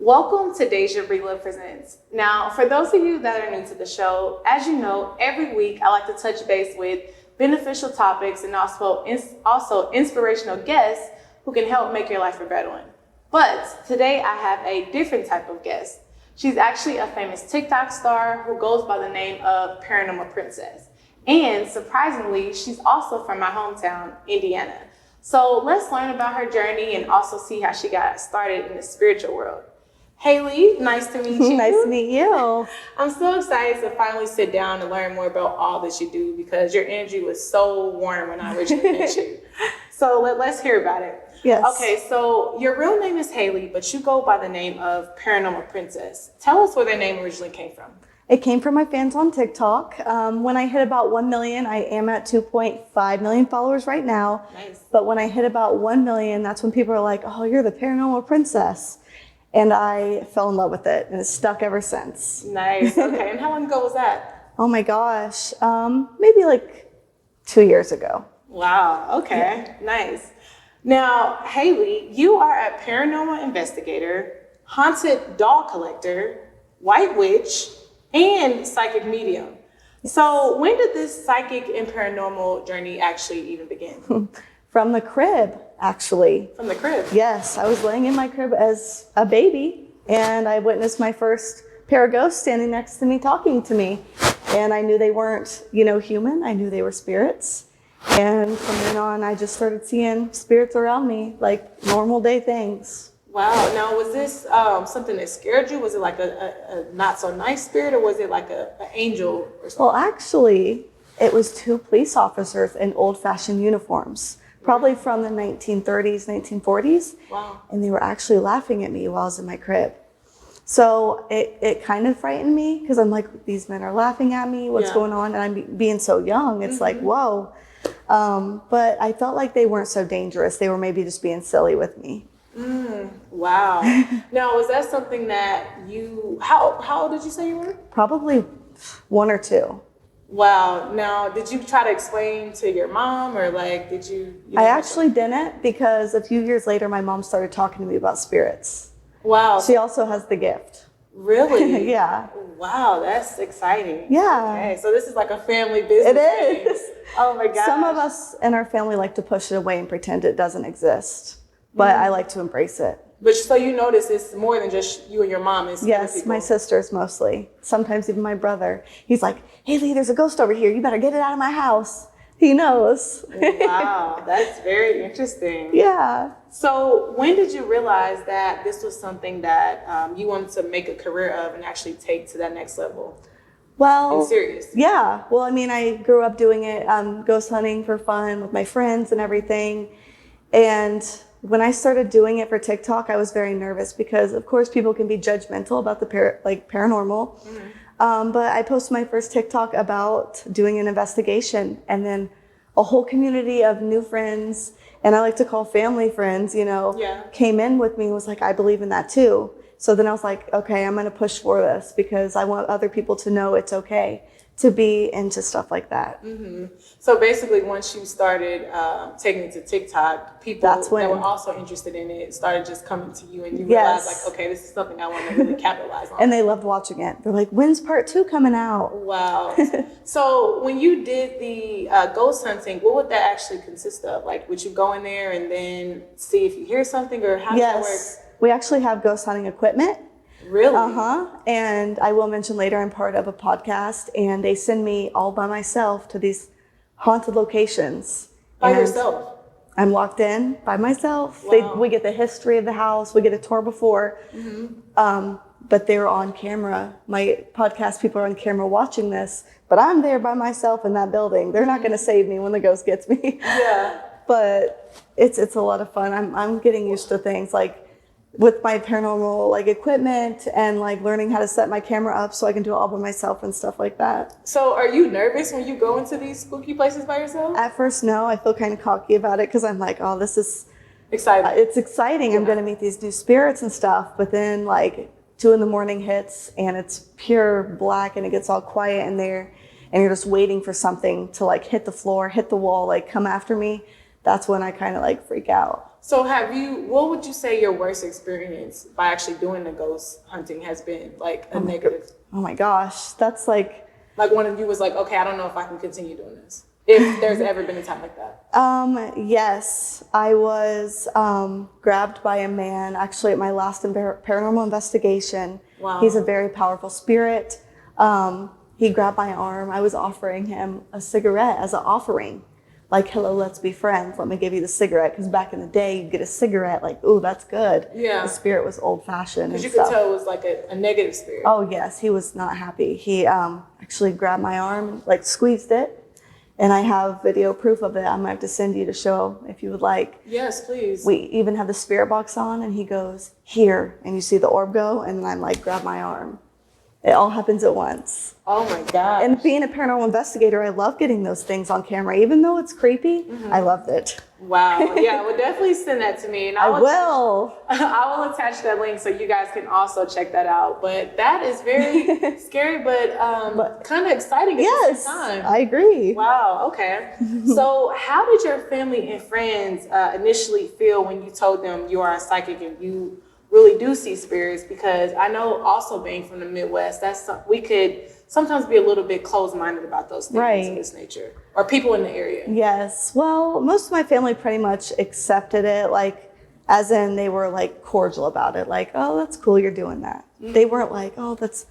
Welcome to Daisha Breedlove Presents. Now, for those of you that are new to the show, as you know, every week I like to touch base with beneficial topics and also inspirational guests who can help make your life a better one. But today I have a different type of guest. She's actually a famous TikTok star who goes by the name of Paranormal Princess. And surprisingly, she's also from my hometown, Indiana. So let's learn about her journey and also see how she got started in the spiritual world. Hailey, nice to meet you. Nice to meet you. I'm so excited to finally sit down and learn more about all that you do because your energy was so warm when I originally met you. So let's hear about it. Yes. Okay, so your real name is Hailey, but you go by the name of Paranormal Princess. Tell us where their name originally came from. It came from my fans on TikTok. When I hit about 1 million, I am at 2.5 million followers right now. Nice. But when I hit about 1 million, that's when people are like, oh, you're the Paranormal Princess. And I fell in love with it, and it's stuck ever since. Nice. Okay, and how long ago was that? Oh my gosh, maybe like 2 years ago. Wow, okay, yeah. Nice. Now, Hailey, you are a paranormal investigator, haunted doll collector, white witch, and psychic medium. So when did this psychic and paranormal journey actually even begin? From the crib, actually. From the crib? Yes, I was laying in my crib as a baby, and I witnessed my first pair of ghosts standing next to me, talking to me. And I knew they weren't, human. I knew they were spirits. And from then on, I just started seeing spirits around me, like normal day things. Wow. Now, was this something that scared you? Was it like a not so nice spirit, or was it like an angel or something? Well, actually, it was 2 police officers in old-fashioned uniforms, probably from the 1930s, 1940s. Wow. And they were actually laughing at me while I was in my crib. So it kind of frightened me because I'm like, these men are laughing at me. What's going on? And I'm being so young. It's like, whoa. But I felt like they weren't so dangerous. They were maybe just being silly with me. Wow. Now, was that something that how old did you say you were? Probably 1 or 2. Wow. Now, did you try to explain to your mom, or like, did you I actually didn't, because a few years later, my mom started talking to me about spirits. Wow. She also has the gift. Really? Yeah. Wow, that's exciting. Yeah. Okay, so this is like a family business. It is. Oh my gosh. Some of us in our family like to push it away and pretend it doesn't exist, but I like to embrace it. But so you notice it's more than just you and your mom. It's Yes, my sisters mostly. Sometimes even my brother. He's like, Hailey, there's a ghost over here. You better get it out of my house. He knows. Wow, that's very interesting. Yeah. So when did you realize that this was something that you wanted to make a career of and actually take to that next level? Well, I'm serious. Yeah. Well, I mean, I grew up doing it, ghost hunting for fun with my friends and everything. And when I started doing it for TikTok, I was very nervous because, of course, people can be judgmental about the paranormal. Mm-hmm. But I posted my first TikTok about doing an investigation, and then a whole community of new friends, and I like to call family friends, came in with me and was like, I believe in that too. So then I was like, okay, I'm going to push for this because I want other people to know it's okay to be into stuff like that. Mm-hmm. So basically, once you started taking it to TikTok, people that were also interested in it started just coming to you, and you realized, like, okay, this is something I want to really capitalize on. And they loved watching it. They're like, when's part 2 coming out? Wow. So when you did the ghost hunting, what would that actually consist of? Like, would you go in there and then see if you hear something, or how does that work? We actually have ghost hunting equipment. Really? And I will mention later, I'm part of a podcast, and they send me all by myself to these haunted locations. By yourself? I'm locked in by myself. Wow. We get the history of the house. We get a tour before. Mm-hmm. But they're on camera. My podcast people are on camera watching this, but I'm there by myself in that building. They're not going to save me when the ghost gets me. Yeah. But it's a lot of fun. I'm getting used to things like with my paranormal equipment and learning how to set my camera up so I can do it all by myself and stuff like that. So are you nervous when you go into these spooky places by yourself? At first, no. I feel kind of cocky about it because I'm like, oh, this is exciting. It's exciting. Yeah. I'm going to meet these new spirits and stuff. But then 2 a.m. hits and it's pure black and it gets all quiet in there and you're just waiting for something to hit the floor, hit the wall, come after me. That's when I kind of freak out. So what would you say your worst experience by actually doing the ghost hunting has been? Like a negative? Oh my gosh, that's like one of you was like, okay, I don't know if I can continue doing this. If there's ever been a time like that. Yes, I was grabbed by a man actually at my last paranormal investigation. Wow. He's a very powerful spirit. He grabbed my arm. I was offering him a cigarette as an offering. Like, hello, let's be friends. Let me give you the cigarette. Because back in the day, you'd get a cigarette like, ooh, that's good. Yeah. The spirit was old-fashioned. Because you could tell it was like a negative spirit. Oh, yes. He was not happy. He actually grabbed my arm and like squeezed it. And I have video proof of it. I might have to send you to show if you would like. Yes, please. We even have the spirit box on, and he goes, here. And you see the orb go, and then I'm like, grab my arm. It all happens at once. Oh my God. And being a paranormal investigator, I love getting those things on camera. Even though it's creepy, I loved it. Wow. Yeah, well, definitely send that to me. And I will. I will attach that link so you guys can also check that out. But that is very scary, but kind of exciting at the same time. I agree. Wow. Okay. So how did your family and friends initially feel when you told them you are a psychic and you really do see spirits? Because I know also being from the Midwest, we could sometimes be a little bit closed-minded about those things of this nature, or people in the area. Yes. Well, most of my family pretty much accepted it, like, as in they were like cordial about it. Like, oh, that's cool, you're doing that. Mm-hmm. They weren't like, oh, that's,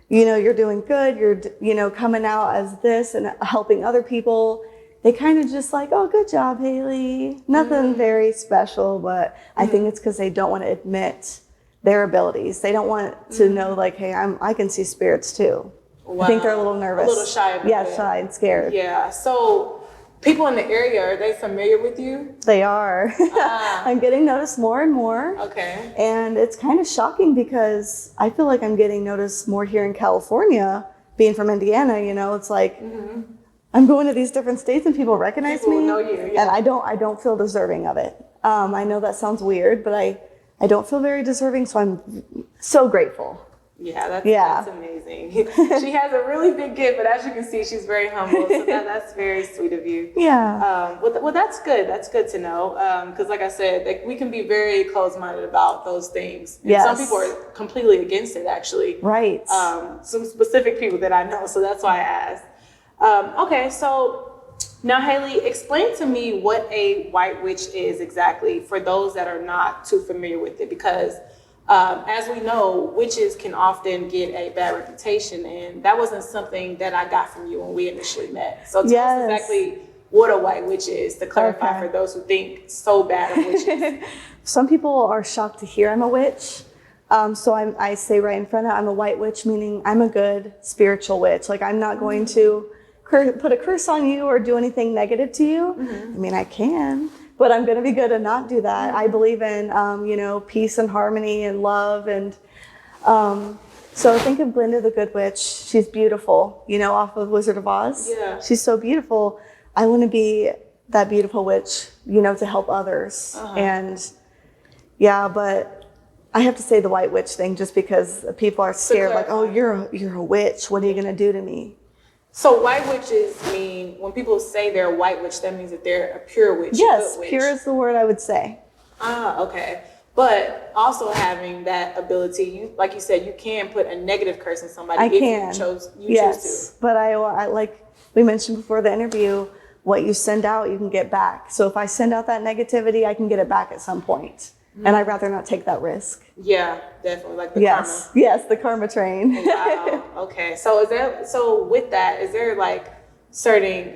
you're doing good. You're, coming out as this and helping other people. They kind of just like, oh, good job, Hailey. Nothing very special, but I think it's because they don't want to admit their abilities. They don't want to know, like, hey, I can see spirits too. Wow. I think they're a little nervous. A little shy about it. Yeah, shy and scared. Yeah. So people in the area, are they familiar with you? They are. I'm getting noticed more and more. Okay. And it's kind of shocking because I feel like I'm getting noticed more here in California, being from Indiana, it's like, I'm going to these different states and people recognize me, know you, yeah. And I don't feel deserving of it. I know that sounds weird, but I don't feel very deserving, so I'm so grateful. Yeah, that's amazing. She has a really big gift, but as you can see, she's very humble, so that's very sweet of you. Yeah. Well, that's good. That's good to know, because like I said, we can be very closed-minded about those things. And some people are completely against it, actually. Right. Some specific people that I know, so that's why I asked. Okay, so now, Hailey, explain to me what a white witch is exactly for those that are not too familiar with it, because as we know, witches can often get a bad reputation, and that wasn't something that I got from you when we initially met. So tell us exactly what a white witch is, to clarify for those who think so bad of witches. Some people are shocked to hear I'm a witch. So I say right in front of it, I'm a white witch, meaning I'm a good spiritual witch. Like, I'm not going to put a curse on you or do anything negative to you. I mean, I can, but I'm going to be good and not do that. I believe in, peace and harmony and love. And so think of Glinda the Good Witch. She's beautiful, off of Wizard of Oz. Yeah. She's so beautiful. I want to be that beautiful witch, to help others. And but I have to say the white witch thing just because people are scared, like, oh, you're a witch. What are you going to do to me? So white witches mean, when people say they're a white witch, that means that they're a pure witch. Yes, pure is the word I would say. Okay. But also having that ability, like you said, you can put a negative curse on somebody if you choose to. But I like we mentioned before the interview, what you send out, you can get back. So if I send out that negativity, I can get it back at some point. And I'd rather not take that risk. Yeah, definitely. Like the karma. Yes, the karma train. Wow. Okay. So with that, is there like certain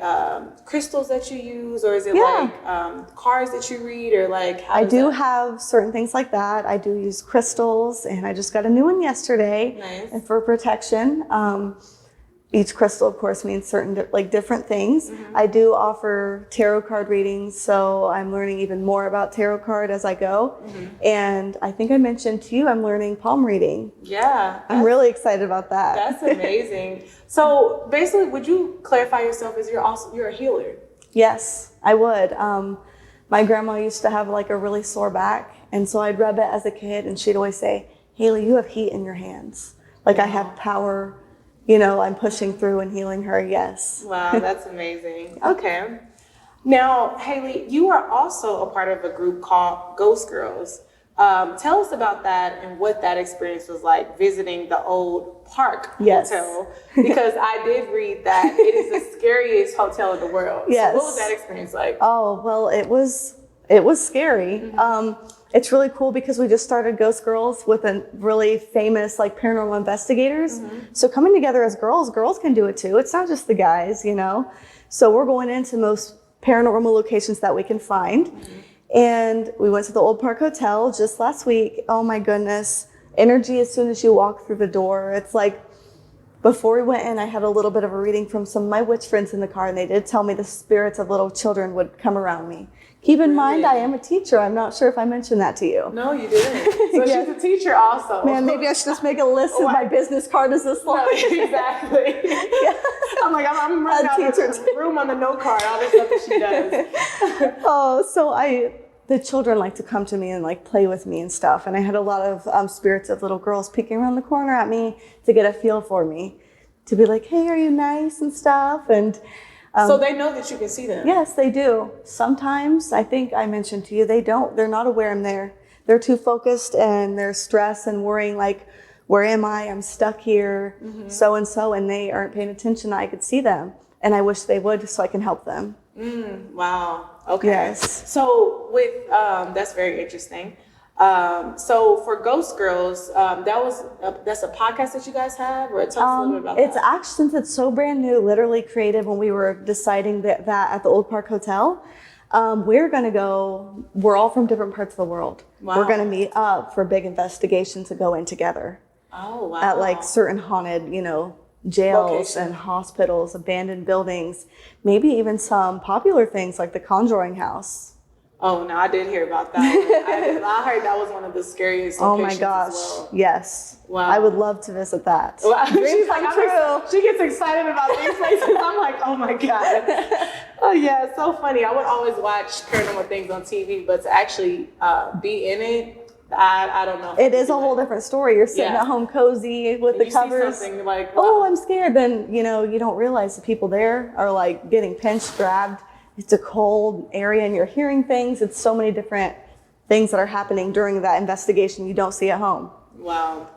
crystals that you use, or is it like cards that you read, or like how I do have certain things like that. I do use crystals, and I just got a new one yesterday. Nice. And for protection. Each crystal, of course, means certain different things. I do offer tarot card readings, so I'm learning even more about tarot card as I go. And I think I mentioned to you, I'm learning palm reading. Yeah. I'm really excited about that. That's amazing. So basically, would you clarify yourself as you're a healer? Yes, I would. My grandma used to have like a really sore back, and so I'd rub it as a kid, and she'd always say, Hailey, you have heat in your hands. Like I have power. I'm pushing through and healing her, yes. Wow, that's amazing. Okay. Now, Hailey, you are also a part of a group called Ghost Girls. Tell us about that and what that experience was like visiting the old Park Hotel, because I did read that it is the scariest hotel in the world. Yes. So what was that experience like? Oh, well, it was scary. Mm-hmm. It's really cool because we just started Ghost Girls with a really famous like paranormal investigators. Mm-hmm. So coming together as girls can do it too. It's not just the guys, you know. So we're going into most paranormal locations that we can find. Mm-hmm. And we went to the Old Park Hotel just last week. Oh my goodness. Energy as soon as you walk through the door. It's like, before we went in, I had a little bit of a reading from some of my witch friends in the car, and they did tell me the spirits of little children would come around me. Keep in mind, I am a teacher. I'm not sure if I mentioned that to you. No, you didn't. So she's a teacher also. Man, maybe I should just make a list of my business card is this long. No, exactly. Yeah. I'm like, I'm running out of room on the note card, all the stuff that she does. Oh, so the children like to come to me and like play with me and stuff. And I had a lot of spirits of little girls peeking around the corner at me to get a feel for me, to be like, hey, are you nice and stuff? And so they know that you can see them? Yes, they do. Sometimes, I think I mentioned to you, they're not aware I'm there. They're too focused and they're stressed and worrying like, where am I? I'm stuck here, so-and-so, and they aren't paying attention. I could see them, and I wish they would so I can help them. Wow. Okay. Yes. So with that's very interesting. So for Ghost Girls, that's a podcast that you guys have, or tell us a little bit about it's that. actually, since it's so brand new, literally created when we were deciding that at the Old Park Hotel. We're all from different parts of the world. Wow. We're gonna meet up for a big investigation to go in together. Oh, wow. At like certain haunted, jails and hospitals, abandoned buildings, maybe even some popular things like the Conjuring House. Oh, no, I did hear about that. I heard that was one of the scariest locations. Oh my gosh, as well. Yes. Wow. I would love to visit that. Wow. Dreams come true. She gets excited about these places. I'm like, oh my God. Oh yeah, it's so funny. I would always watch paranormal things on TV, but to actually be in it, I don't know. It is a whole different story. You're sitting at home cozy with the covers. See something like, wow. Oh, I'm scared. Then, you don't realize the people there are like getting pinched, grabbed. It's a cold area and you're hearing things. It's so many different things that are happening during that investigation you don't see at home. Wow.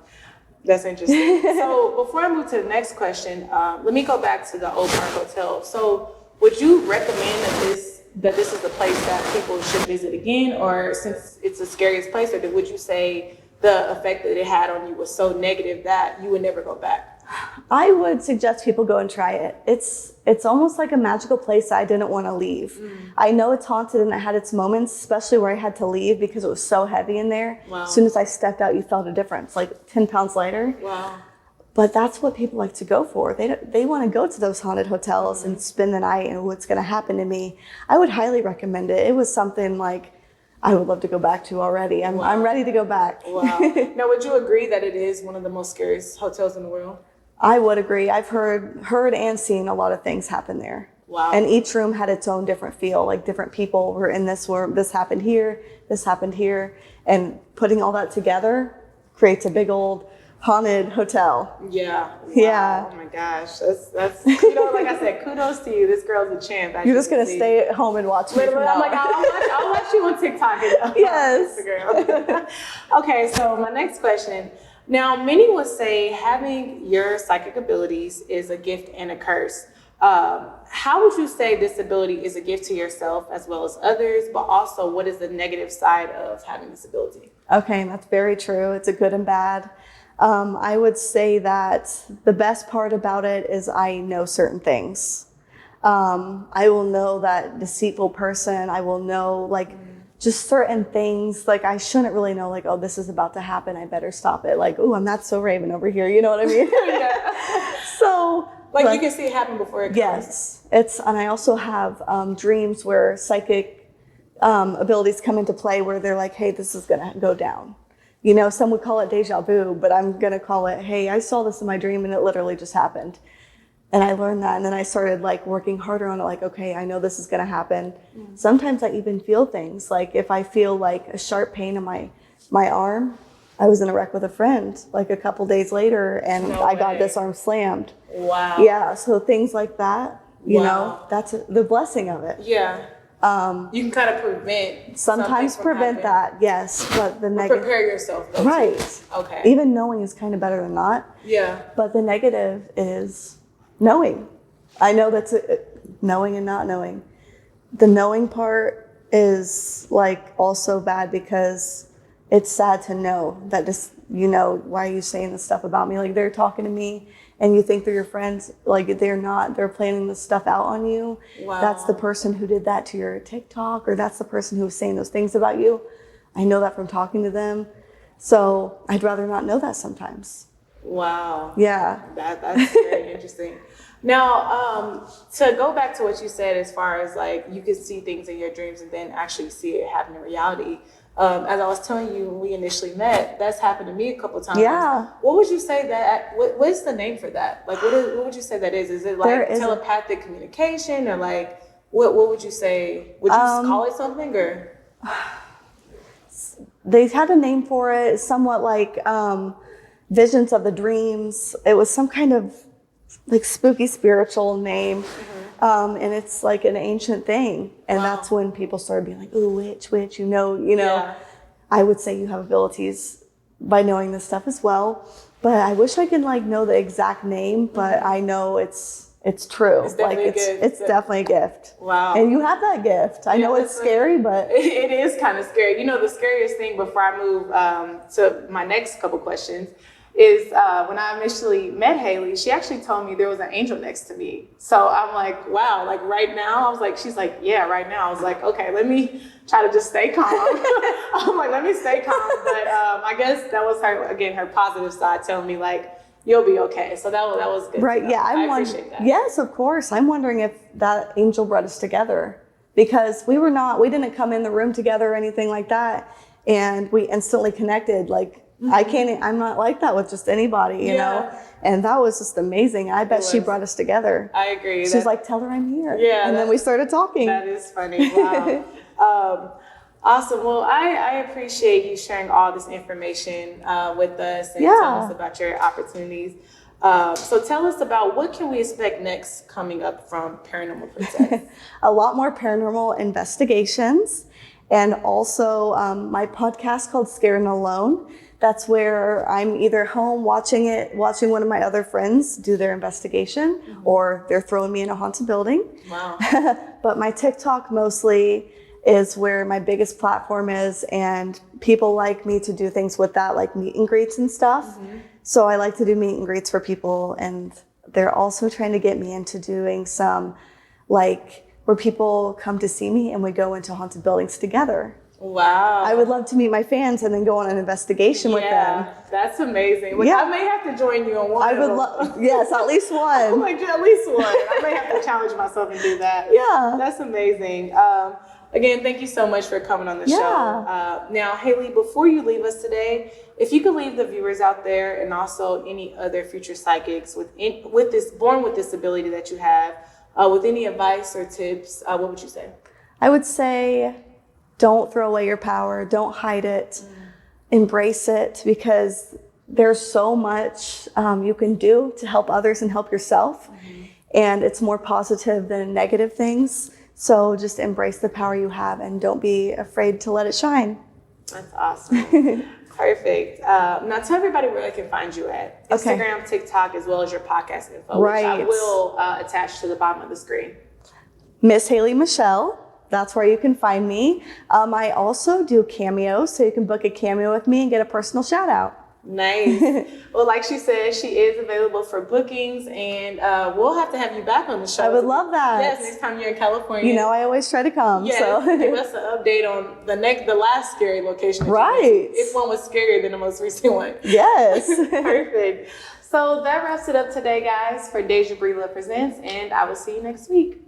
That's interesting. So before I move to the next question, let me go back to the Old Park Hotel. So would you recommend that this is the place that people should visit again, or since it's the scariest place, or would you say the effect that it had on you was so negative that you would never go back? I would suggest people go and try it. It's almost like a magical place that I didn't want to leave. I know it's haunted and it had its moments, especially where I had to leave because it was so heavy in there. Wow. As soon as I stepped out, you felt a difference, like 10 pounds lighter. Wow. But that's what people like to go for. They want to go to those haunted hotels and spend the night and what's going to happen to me. I would highly recommend it. It was something like I would love to go back to already. I'm ready to go back. Wow. Now, would you agree that it is one of the most scariest hotels in the world? I would agree. I've heard and seen a lot of things happen there. Wow. And each room had its own different feel. Like different people were in this room. This happened here. This happened here. And putting all that together creates a big old haunted hotel. Yeah. Wow. Yeah. Oh my gosh. That's like I said, kudos to you. This girl's a champ. You're just gonna stay at home and watch me. Literally, I'm like, I'll watch you on TikTok and yes. Instagram. Okay, so my next question. Now, many would say having your psychic abilities is a gift and a curse. How would you say this ability is a gift to yourself as well as others, but also what is the negative side of having this ability? Okay, that's very true. It's a good and bad. I would say that the best part about it is I know certain things. I will know that deceitful person. I will know just certain things. Like I shouldn't really know oh, this is about to happen. I better stop it. Like, oh, I'm not so Raven over here. You know what I mean? Yeah. So you can see it happen before it comes. Yes. And I also have dreams where psychic abilities come into play where they're like, hey, this is going to go down. Some would call it deja vu, but I'm going to call it, hey, I saw this in my dream and it literally just happened. And I learned that. And then I started working harder on it. Okay, I know this is going to happen. Sometimes I even feel things. If I feel a sharp pain in my arm, I was in a wreck with a friend a couple days later and I got this arm slammed. Wow. Yeah. So things like that, you know, that's the blessing of it. Yeah. You can kind of prevent. Sometimes prevent that, yes, but the negative. Prepare yourself, though. Right. Okay. Even knowing is kind of better than not. Yeah. But the negative is knowing. I know that's knowing and not knowing. The knowing part is like also bad because it's sad to know that just, why are you saying this stuff about me? Like they're talking to me and you think they're your friends. Like they're not, they're planning this stuff out on you. Wow. That's the person who did that to your TikTok, or that's the person who was saying those things about you. I know that from talking to them. So I'd rather not know that sometimes. Wow. Yeah. That's very interesting. Now, to go back to what you said, as far as like you could see things in your dreams and then actually see it happen in reality. As I was telling you when we initially met, that's happened to me a couple times. Yeah. What would you say that? What's the name for that? Like, what would you say that is? Is it like telepathic communication, or like what would you say? Would you call it something, or? They had a name for it, somewhat like visions of the dreams. It was some kind of like spooky spiritual name. Mm-hmm. And it's like an ancient thing. And that's when people started being like, ooh, witch, Yeah. I would say you have abilities by knowing this stuff as well. But I wish I could like know the exact name, but I know it's true. It's definitely it's definitely a gift. Wow. And you have that gift. I know it's scary, but it is kind of scary. The scariest thing before I move to my next couple questions is when I initially met Hailey, she actually told me there was an angel next to me. So I'm like, wow, like right now? I was like, she's like, yeah, right now. I was like, okay, let me try to just stay calm. I'm like, let me stay calm. But I guess that was her positive side telling me like, you'll be okay. So that was good. Right, yeah. I appreciate that. Yes, of course. I'm wondering if that angel brought us together, because we didn't come in the room together or anything like that. And we instantly connected. Like, I'm not like that with just anybody, you know? And that was just amazing. I bet she brought us together. I agree. She's like, tell her I'm here. Yeah. And then we started talking. That is funny. Wow. Awesome. Well, I appreciate you sharing all this information with us and telling us about your opportunities. So tell us about what can we expect next coming up from Paranormal Princess? A lot more paranormal investigations, and also my podcast called Scared and Alone. That's where I'm either home watching one of my other friends do their investigation, or they're throwing me in a haunted building. Wow. But my TikTok mostly is where my biggest platform is, and people like me to do things with that, like meet and greets and stuff. So I like to do meet and greets for people, and they're also trying to get me into doing some like where people come to see me and we go into haunted buildings together. Wow. I would love to meet my fans and then go on an investigation with them. Yeah, that's amazing. Like, I may have to join you on one. I would love, yes, at least one. I'm like, at least one. I may have to challenge myself and do that. Yeah. That's amazing. Again, thank you so much for coming on the show. Now, Hailey, before you leave us today, if you could leave the viewers out there and also any other future psychics born with this ability that you have, with any advice or tips, what would you say? I would say, don't throw away your power. Don't hide it. Embrace it, because there's so much you can do to help others and help yourself. And it's more positive than negative things. So just embrace the power you have and don't be afraid to let it shine. That's awesome. Perfect. Now tell everybody where they can find you at. Instagram, TikTok, as well as your podcast info, which I will attach to the bottom of the screen. Miss Hailey Michelle. That's where you can find me. I also do cameos, so you can book a cameo with me and get a personal shout out. Nice. Well, like she said, she is available for bookings, and we'll have to have you back on the show. I would love that. Yes, next time you're in California. You know, I always try to come. Yeah, so give us an update on the last scary location. Right. If one was scarier than the most recent one. Yes. Perfect. So that wraps it up today, guys, for Daisha Breedlove Presents, and I will see you next week.